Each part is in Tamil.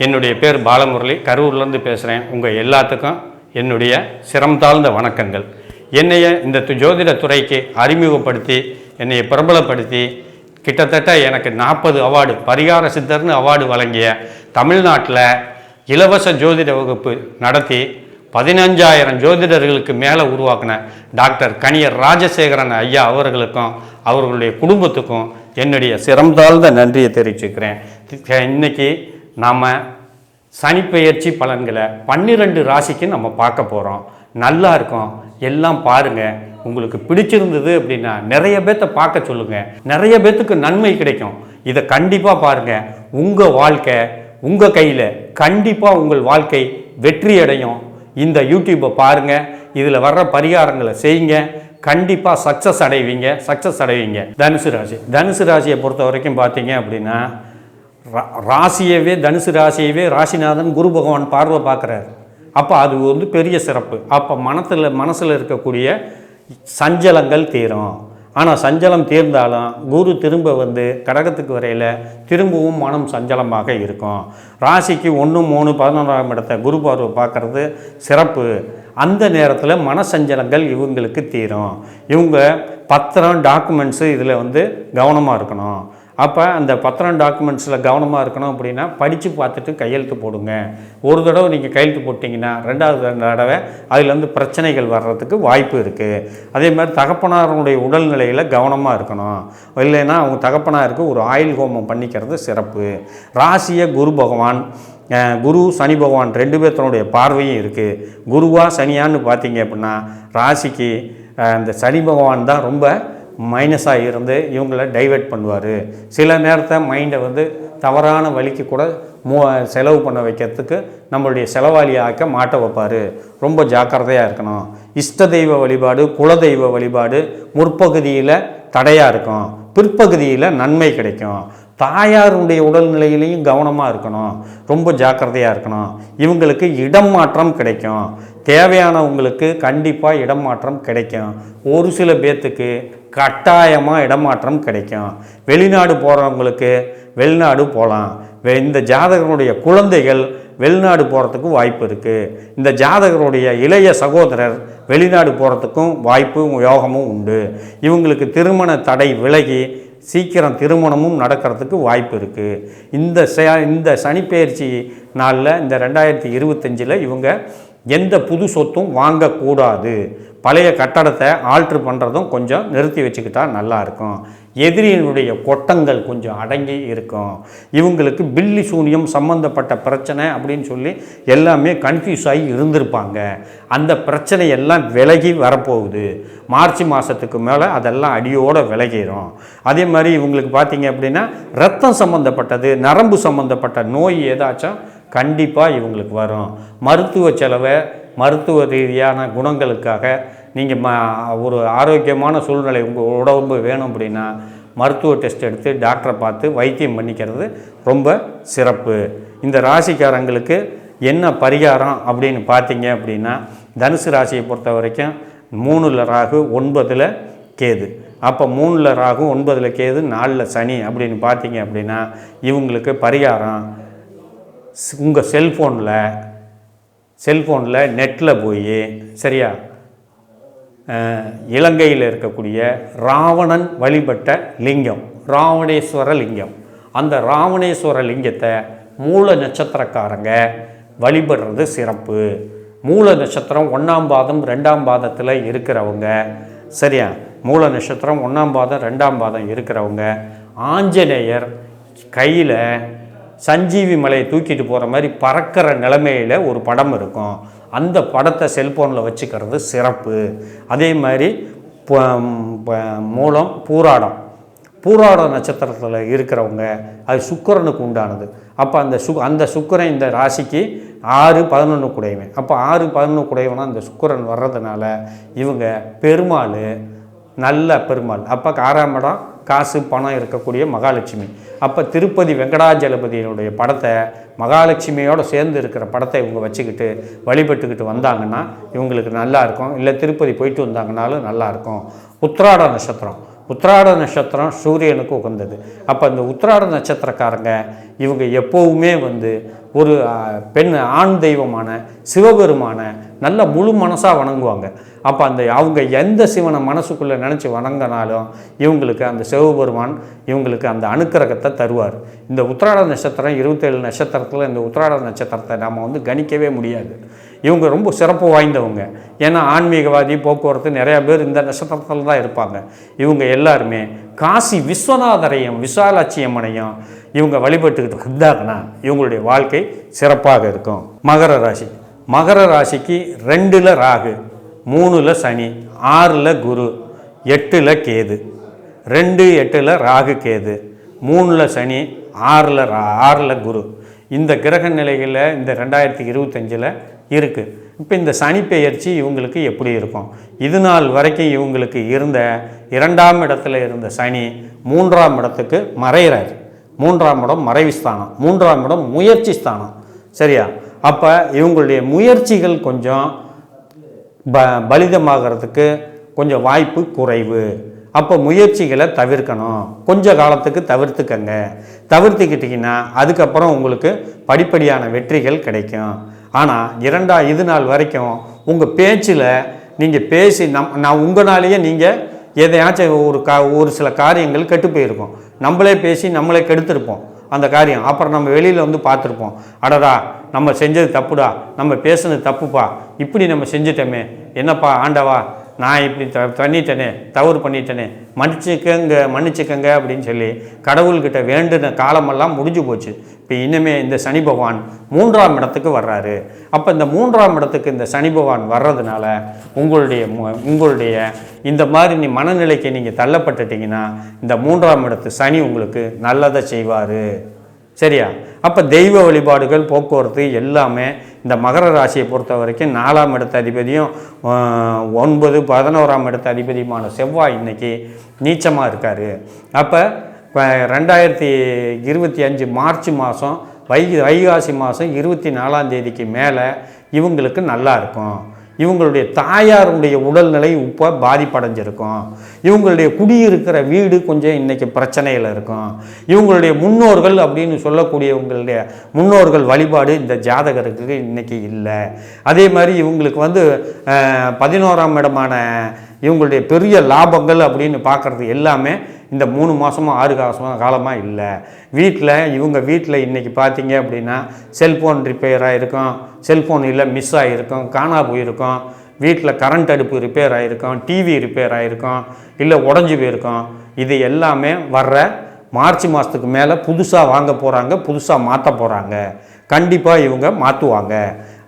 என்னுடைய பேர் பாலமுரளி, கரூர்லேருந்து பேசுகிறேன். உங்கள் எல்லாத்துக்கும் என்னுடைய சிரம் தாழ்ந்த வணக்கங்கள். என்னைய இந்த ஜோதிட துறைக்கு அறிமுகப்படுத்தி என்னையை பிரபலப்படுத்தி கிட்டத்தட்ட எனக்கு 40 அவார்டு, பரிகார சித்தர்னு அவார்டு வழங்கிய, தமிழ்நாட்டில் இலவச ஜோதிட வகுப்பு நடத்தி 15,000 ஜோதிடர்களுக்கு மேலே உருவாக்கின டாக்டர் கணியர் ராஜசேகரன் ஐயா அவர்களுக்கும் அவர்களுடைய குடும்பத்துக்கும் என்னுடைய சிரம் தாழ்ந்த நன்றியை தெரிவிச்சுக்கிறேன். இன்னைக்கு நாம் சனிப்பெயர்ச்சி பலன்களை 12 ராசிக்கு நம்ம பார்க்க போகிறோம். நல்லா இருக்கும், எல்லாம் பாருங்கள். உங்களுக்கு பிடிச்சிருந்தது அப்படின்னா நிறைய பேர்த்த பார்க்க சொல்லுங்கள், நிறைய பேர்த்துக்கு நன்மை கிடைக்கும். இதை கண்டிப்பாக பாருங்கள். உங்கள் வாழ்க்கை உங்கள் கையில், கண்டிப்பாக உங்கள் வாழ்க்கை வெற்றி அடையும். இந்த யூடியூப்பை பாருங்கள், இதில் வர்ற பரிகாரங்களை செய்யுங்க, கண்டிப்பாக சக்ஸஸ் அடைவீங்க. தனுசு ராசியை பொறுத்த வரைக்கும் பார்த்தீங்க அப்படின்னா, ராசியவே தனுசு ராசியவே ராசிநாதன் குரு பகவான் பார்வை பார்க்குறாரு. அப்போ அது பெரிய சிறப்பு. அப்போ மனசில் இருக்கக்கூடிய சஞ்சலங்கள் தீரும். ஆனால் சஞ்சலம் தீர்ந்தாலும் குரு திரும்ப கடகத்துக்கு வரையில் திரும்பவும் மனம் சஞ்சலமாக இருக்கும். ராசிக்கு 1, 3, 11ஆம் இடத்தை குரு பார்வை பார்க்குறது சிறப்பு. அந்த நேரத்தில் மனசஞ்சலங்கள் இவங்களுக்கு தீரும். இவங்க பத்திரம், டாக்குமெண்ட்ஸு இதில் கவனமாக இருக்கணும். அப்போ அந்த பத்திரம், டாக்குமெண்ட்ஸில் கவனமாக இருக்கணும். அப்படின்னா படித்து பார்த்துட்டு கையெழுத்து போடுங்க. ஒரு தடவை நீங்கள் கையெழுத்து போட்டிங்கன்னா 2வது தடவை அதில் பிரச்சனைகள் வர்றதுக்கு வாய்ப்பு இருக்குது. அதே மாதிரி தகப்பனாருடைய உடல்நிலையில் கவனமாக இருக்கணும். இல்லைன்னா அவங்க தகப்பனாருக்கு ஒரு ஆயில் ஹோமம் பண்ணிக்கிறது சிறப்பு. ராசியை குரு சனி பகவான் 2 பேர்த்தனுடைய பார்வையும் இருக்குது. குருவா சனியான்னு பார்த்தீங்க அப்படின்னா, ராசிக்கு இந்த சனி பகவான் தான் ரொம்ப மைனஸாக இருந்து இவங்கள டைவெர்ட் பண்ணுவார். சில நேரத்தை மைண்டை தவறான வழிக்கு கூட செலவு பண்ண வைக்கிறதுக்கு நம்மளுடைய செலவாளியாக்க மாட்ட வைப்பார். ரொம்ப ஜாக்கிரதையாக இருக்கணும். இஷ்ட தெய்வ வழிபாடு, குலதெய்வ வழிபாடு முற்பகுதியில் தடையாக இருக்கும், பிற்பகுதியில் நன்மை கிடைக்கும். தாயாருடைய உடல்நிலையிலையும் கவனமாக இருக்கணும், ரொம்ப ஜாக்கிரதையாக இருக்கணும். இவங்களுக்கு இடம் மாற்றம் கிடைக்கும். தேவையானவங்களுக்கு கண்டிப்பாக இடம் மாற்றம் கிடைக்கும். ஒரு சில பேர்த்துக்கு கட்டாயமாக இடமாற்றம் கிடைக்கும். வெளிநாடு போகிறவங்களுக்கு வெளிநாடு போகலாம். இந்த ஜாதகனுடைய குழந்தைகள் வெளிநாடு போகிறதுக்கும் வாய்ப்பு இருக்குது. இந்த ஜாதகருடைய இளைய சகோதரர் வெளிநாடு போகிறதுக்கும் வாய்ப்பும் யோகமும் உண்டு. இவங்களுக்கு திருமண தடை விலகி சீக்கிரம் திருமணமும் நடக்கிறதுக்கு வாய்ப்பு இருக்குது. இந்த சனிப்பெயர்ச்சி நாளில், இந்த 2025 இவங்க எந்த புது சொத்தும் வாங்கக்கூடாது. பழைய கட்டடத்தை ஆல்ட்ரு பண்ணுறதும் கொஞ்சம் நிறுத்தி வச்சுக்கிட்டா நல்லாயிருக்கும். எதிரியினுடைய கொட்டங்கள் கொஞ்சம் அடங்கி இருக்கும். இவங்களுக்கு பில்லி சூனியம் சம்மந்தப்பட்ட பிரச்சனை அப்படின்னு சொல்லி எல்லாமே கன்ஃபியூஸ் ஆகி இருந்திருப்பாங்க. அந்த பிரச்சனையெல்லாம் விலகி வரப்போகுது. மார்ச் மாதத்துக்கு மேலே அதெல்லாம் அடியோடு விலகிடும். அதே மாதிரி இவங்களுக்கு பார்த்தீங்க அப்படின்னா, ரத்தம் சம்மந்தப்பட்டது, நரம்பு சம்மந்தப்பட்ட நோய் ஏதாச்சும் கண்டிப்பாக இவங்களுக்கு வரும். மருத்துவ செலவை மருத்துவ ரீதியான குணங்களுக்காக நீங்கள் ஒரு ஆரோக்கியமான சூழ்நிலை உங்கள் உடம்பு வேணும் அப்படின்னா மருத்துவ டெஸ்ட் எடுத்து டாக்டரை பார்த்து வைத்தியம் பண்ணிக்கிறது ரொம்ப சிறப்பு. இந்த ராசிக்காரங்களுக்கு என்ன பரிகாரம் அப்படின்னு பார்த்தீங்க அப்படின்னா, தனுசு ராசியை பொறுத்த வரைக்கும் 3ல் ராகு, 9ல் கேது. அப்போ 3ல் ராகு, 9ல் கேது, 4ல் சனி அப்படின்னு பார்த்தீங்க அப்படின்னா, இவங்களுக்கு பரிகாரம் உங்கள் செல்ஃபோனில் நெட்டில் போய், சரியா, இலங்கையில் இருக்கக்கூடிய ராவணன் வழிபட்ட லிங்கம், ராவணேஸ்வர லிங்கம், அந்த ராவணேஸ்வர லிங்கத்தை மூல நட்சத்திரக்காரங்க வழிபடுறது சிறப்பு. மூல நட்சத்திரம் 1ஆம் பாதம் 2ஆம் பாதத்தில் இருக்கிறவங்க, சரியா, மூல நட்சத்திரம் 1ஆம் பாதம் 2ஆம் பாதம் இருக்கிறவங்க ஆஞ்சநேயர் கையில் சஞ்சீவி மலையை தூக்கிட்டு போகிற மாதிரி பறக்கிற நிலைமையில் ஒரு படம் இருக்கும். அந்த படத்தை செல்ஃபோனில் வச்சுக்கிறது சிறப்பு. அதே மாதிரி மூலம் பூராடம் நட்சத்திரத்தில் இருக்கிறவங்க, அது சுக்கிரனுக்கு உண்டானது. அப்போ அந்த சுக்கிரன் இந்த ராசிக்கு 6, 11 குடையவன். அப்போ 6, 11 குடையவனா அந்த சுக்கிரன் வர்றதுனால இவங்க பெருமாள், நல்ல பெருமாள். அப்போ 6ஆம் இடம் காசு பணம் இருக்கக்கூடிய மகாலட்சுமி. அப்போ திருப்பதி வெங்கடாஜலபதியினுடைய படத்தை, மகாலட்சுமியோடு சேர்ந்து இருக்கிற படத்தை இவங்க வச்சுக்கிட்டு வழிபட்டுக்கிட்டு வந்தாங்கன்னா இவங்களுக்கு நல்லாயிருக்கும். இல்லை திருப்பதி போயிட்டு வந்தாங்கனாலும் நல்லாயிருக்கும். உத்திராட நட்சத்திரம் சூரியனுக்கு உகந்தது. அப்போ இந்த உத்திராட நட்சத்திரக்காரங்க இவங்க எப்போவுமே ஒரு பெண் ஆண் தெய்வமான சிவபெருமான நல்ல முழு மனசாக வணங்குவாங்க. அப்போ அவங்க எந்த சிவனை மனசுக்குள்ளே நினச்சி வணங்கினாலும் இவங்களுக்கு அந்த சிவபெருமான் இவங்களுக்கு அந்த அனுக்கிரகத்தை தருவார். இந்த உத்திராட நட்சத்திரம் 27 நட்சத்திரத்தில் இந்த உத்திராட நட்சத்திரத்தை நாம் கணிக்கவே முடியாது. இவங்க ரொம்ப சிறப்பு வாய்ந்தவங்க. ஏன்னா ஆன்மீகவாதி போக்குவரத்து நிறையா பேர் இந்த நட்சத்திரத்தில் தான் இருப்பாங்க. இவங்க எல்லாருமே காசி விஸ்வநாதரையும் விசாலாட்சி அம்மனையும் இவங்க வழிபட்டுக்கிட்டு வந்தாங்கன்னா இவங்களுடைய வாழ்க்கை சிறப்பாக இருக்கும். மகர ராசிக்கு 2ல் ராகு, 3ல் சனி, 6ல் குரு, 8ல் கேது. 2, 8ல் ராகு கேது, 3ல் சனி, 6ல் குரு. இந்த கிரக நிலைகளில் இந்த 2025 இருக்குது. இப்போ இந்த சனி பெயர்ச்சி இவங்களுக்கு எப்படி இருக்கும்? இது நாள் வரைக்கும் இவங்களுக்கு இருந்த 2ஆம் இடத்துல இருந்த சனி 3ஆம் இடத்துக்கு மறைகிறார். 3ஆம் இடம் மறைவு ஸ்தானம், 3ஆம் இடம் முயற்சி ஸ்தானம். சரியா? அப்போ இவங்களுடைய முயற்சிகள் கொஞ்சம் பலிதமாகிறதுக்கு கொஞ்சம் வாய்ப்பு குறைவு. அப்போ முயற்சிகளை தவிர்க்கணும். கொஞ்ச காலத்துக்கு தவிர்த்துக்கிட்டிங்கன்னா அதுக்கப்புறம் உங்களுக்கு படிப்படியான வெற்றிகள் கிடைக்கும். ஆனால் இது நாள் வரைக்கும் உங்கள் பேச்சில் நீங்கள் பேசி நான் உங்களாலேயே நீங்கள் எதையாச்சும் ஒரு சில காரியங்கள் கெட்டு போயிருக்கோம். நம்மளே பேசி நம்மளே கெடுத்துருப்போம் அந்த காரியம். அப்புறம் நம்ம வெளியில் பார்த்துருப்போம், அடடா நம்ம செஞ்சது தப்புடா, நம்ம பேசுனது தப்புப்பா, இப்படி நம்ம செஞ்சிட்டோமே, என்னப்பா ஆண்டவா நான் இப்படி பண்ணிட்டேனே, தவறு பண்ணிட்டேனே, மன்னிச்சுக்கங்க அப்படின்னு சொல்லி கடவுள்கிட்ட வேண்டின காலமெல்லாம் முடிஞ்சு போச்சு. இப்போ இனிமே இந்த சனி பகவான் 3ஆம் இடத்துக்கு வர்றாரு. அப்போ இந்த 3ஆம் இடத்துக்கு இந்த சனி பகவான் வர்றதுனால உங்களுடைய இந்த மாதிரி மனநிலைக்கு நீங்கள் தள்ளப்பட்டுட்டீங்கன்னா இந்த 3ஆம் இடத்து சனி உங்களுக்கு நல்லதை செய்வார். சரியா? அப்போ தெய்வ வழிபாடுகள் போக்குவரத்து எல்லாமே இந்த மகர ராசியை பொறுத்த வரைக்கும் 4ஆம் இடத்து அதிபதியும் 9, 11ஆம் இடத்து அதிபதியுமான செவ்வாய் இன்னைக்கு நீச்சமாக இருக்கார். அப்போ 2025 மார்ச் மாதம் வைகாசி மாதம் 24ஆம் தேதிக்கு மேலே இவங்களுக்கு நல்லா இருக்கும். இவங்களுடைய தாயாருடைய உடல்நிலை இப்போ பாதிப்படைஞ்சிருக்கும். இவங்களுடைய குடியிருக்கிற வீடு கொஞ்சம் இன்றைக்கி பிரச்சனையில் இருக்கும். இவங்களுடைய முன்னோர்கள் அப்படின்னு சொல்லக்கூடியவங்களுடைய முன்னோர்கள் வழிபாடு இந்த ஜாதகருக்கு இன்றைக்கி இல்லை. அதே மாதிரி இவங்களுக்கு 11ஆம் இடமான இவங்களுடைய பெரிய லாபங்கள் அப்படின்னு பார்க்குறது எல்லாமே இந்த 3 மாதமாக 6 காலமாக இல்லை. இவங்க வீட்டில் இன்றைக்கி பார்த்தீங்க அப்படின்னா செல்ஃபோன் ரிப்பேர் ஆகிருக்கும், செல்ஃபோன் இல்லை மிஸ் ஆகிருக்கும், காணா போயிருக்கும், வீட்டில் கரண்ட் அடுப்பு ரிப்பேர் ஆகிருக்கும், டிவி ரிப்பேர் ஆகிருக்கும், இல்லை உடஞ்சி போயிருக்கும். இது எல்லாமே வர்ற மார்ச் மாதத்துக்கு மேலே புதுசாக வாங்க போகிறாங்க, புதுசாக மாற்ற போகிறாங்க. கண்டிப்பாக இவங்க மாற்றுவாங்க.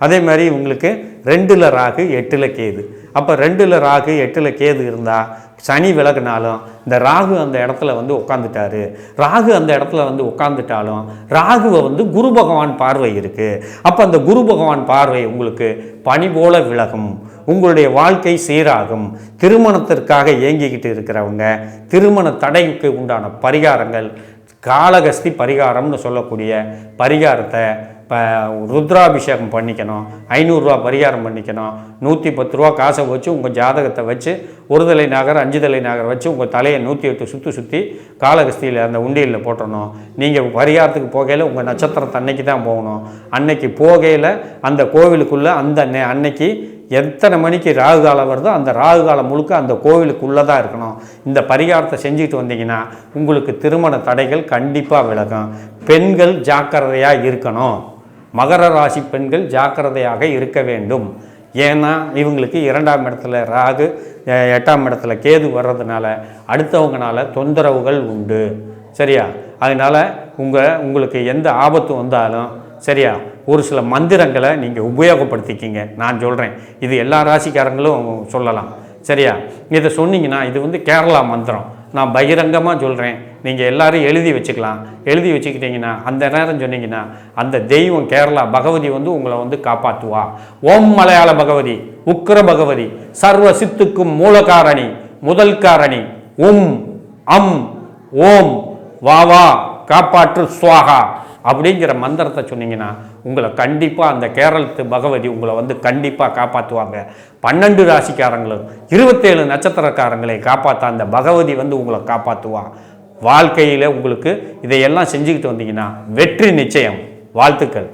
அதே மாதிரி இவங்களுக்கு 2ல் ராகு 8ல் கேது. அப்போ 2ல் ராகு 8ல் கேது இருந்தால் சனி விலகினாலும் இந்த ராகு அந்த இடத்துல உட்காந்துட்டாரு. ராகு அந்த இடத்துல உட்காந்துட்டாலும் ராகுவை குரு பகவான் பார்வை இருக்குது. அப்போ அந்த குரு பகவான் பார்வை உங்களுக்கு பனி போல விலகும். உங்களுடைய வாழ்க்கை சீராகும். திருமணத்திற்காக ஏங்கிக்கிட்டு இருக்கிறவங்க திருமண தடைக்கு உண்டான பரிகாரங்கள், காளகஸ்தி பரிகாரம்னு சொல்லக்கூடிய பரிகாரத்தை இப்போ ருத்ராபிஷேகம் பண்ணிக்கணும், 500 ரூபா பரிகாரம் பண்ணிக்கணும், 110 ரூபா காசை வச்சு உங்கள் ஜாதகத்தை வச்சு 1 தலை நாகர் 5 தலை நாகர் வச்சு உங்கள் தலையை 108 சுற்றி காளகஸ்தியில் அந்த உண்டியலில் போட்டுறணும். நீங்கள் பரிகாரத்துக்கு போகையில் உங்கள் நட்சத்திரத்தை அன்னைக்கு தான் போகணும். அன்னைக்கு போகையில் அந்த கோவிலுக்குள்ளே அன்னைக்கு எத்தனை மணிக்கு ராகு காலம் வருதோ அந்த ராகு காலம் முழுக்க அந்த கோவிலுக்குள்ளே தான் இருக்கணும். இந்த பரிகாரத்தை செஞ்சுக்கிட்டு வந்தீங்கன்னா உங்களுக்கு திருமண தடைகள் கண்டிப்பாக விலகும். பெண்கள் ஜாக்கிரதையாக இருக்கணும். மகர ராசி பெண்கள் ஜாக்கிரதையாக இருக்க வேண்டும். ஏன்னா இவங்களுக்கு 2ஆம் இடத்துல ராகு, 8ஆம் இடத்துல கேது வர்றதுனால அடுத்தவங்கனால தொந்தரவுகள் உண்டு. சரியா? அதனால் உங்களுக்கு எந்த ஆபத்து வந்தாலும் சரியா ஒரு சில மந்திரங்களை நீங்கள் உபயோகப்படுத்திக்கிங்க. நான் சொல்கிறேன், இது எல்லா ராசிக்காரங்களும் சொல்லலாம். சரியா? இதை சொன்னீங்கன்னா இது கேரளா மந்திரம். நான் பகிரங்கமாக சொல்கிறேன், நீங்கள் எல்லோரும் எழுதி வச்சுக்கலாம். எழுதி வச்சுக்கிட்டிங்கன்னா அந்த நேரம் சொன்னீங்கன்னா அந்த தெய்வம் கேரளா பகவதி உங்களை காப்பாற்றுவா. ஓம் மலையாள பகவதி, உக்கிர பகவதி, சர்வ சித்துக்கும் மூலகாரணி, முதல் காரணி, அம் ஓம் வா காப்பாற்று ஸ்வாகா அப்படிங்கிற மந்திரத்தை சொன்னீங்கன்னா உங்களை கண்டிப்பாக அந்த கேரளத்து பகவதி உங்களை கண்டிப்பாக காப்பாற்றுவாங்க. 12 ராசிக்காரங்களும் 27 நட்சத்திரக்காரங்களை காப்பாற்ற அந்த பகவதி உங்களை காப்பாற்றுவா. வாழ்க்கையில் உங்களுக்கு இதையெல்லாம் செஞ்சுக்கிட்டு வந்தீங்கன்னா வெற்றி நிச்சயம். வாழ்த்துக்கள்.